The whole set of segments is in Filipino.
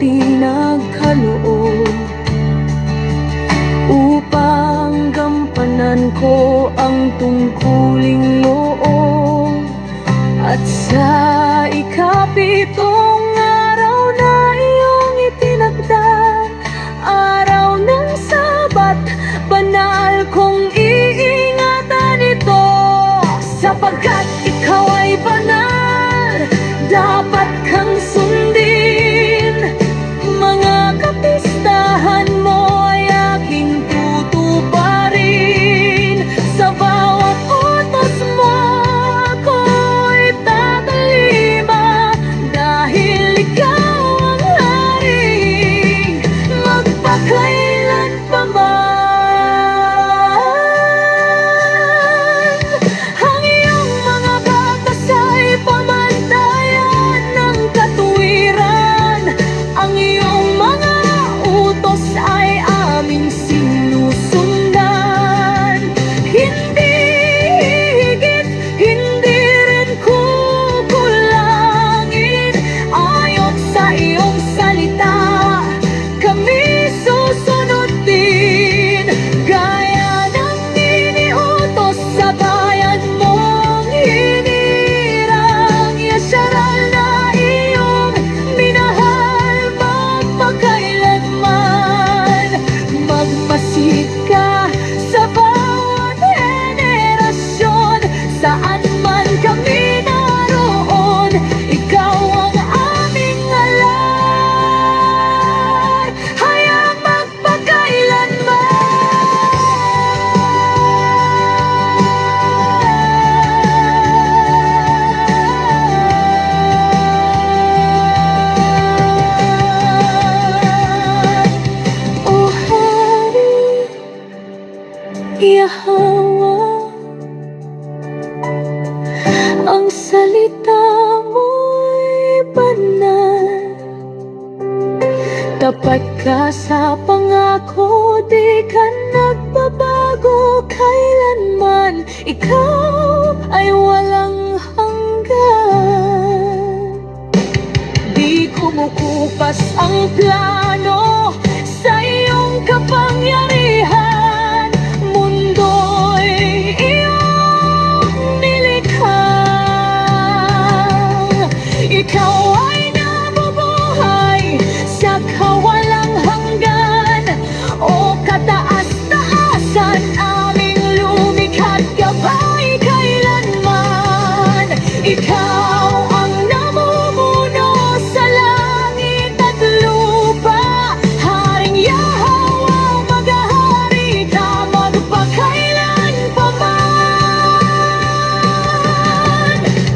pinagkaloob upang gampanan ko ang tungkuling loob. At sa ikapitong araw na iyong itinagda, araw ng Sabat, banal kong iingatan ito. Sapagkat ikaw ay banal, dapat kang sundin. Mga kapistahan mo ay aking tutuparin. Sa bawat utos mo ako'y tatalima, dahil ikaw ang hari magpakailan pa man. Ang iyong mga batas ay pamantayan ng katuwiran. Ang iyong mga utos ay aming sinusundan. Hindi higit, hindi rin kukulangin. Ayon sa iyong salita, kami susunod din. Gaya ng iniutos sa bayan mong hinirang. Yasaral na iyong minahal magpakailanman. Magmasid ka sa bawat henerasyon, saan man kami naroon, ikaw ang aming alay, hayang magpakailanman. O Hari Yahweh, ang salita mo'y banal. Tapat ka sa pangako, di ka nagbabago kailanman. Ikaw ay walang hanggan. Di kumukupas ang plano sa iyong kapangyarihan. Mundo'y iyong nilikha. Ikaw ay nabubuhay sa kawalang hanggan. O kataas-taasan, aming lumikha't gabay kailanman. Ikaw ang namumuno sa langit at lupa. Haring Yahweh, maghahari ka magpakailan pa man.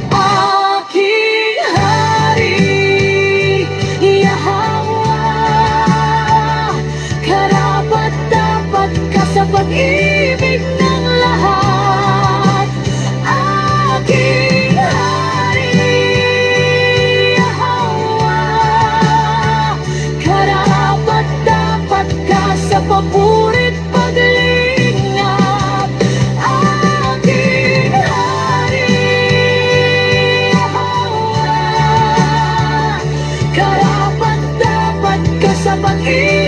Aking Hari Yahweh, karapat-dapat ka sa pag-ibig ng lahat. Aking Hari Yahweh, karapat-dapat ka sa paburit paglingap. Aking Hari Yahweh, karapat-dapat ka sa pag-ibig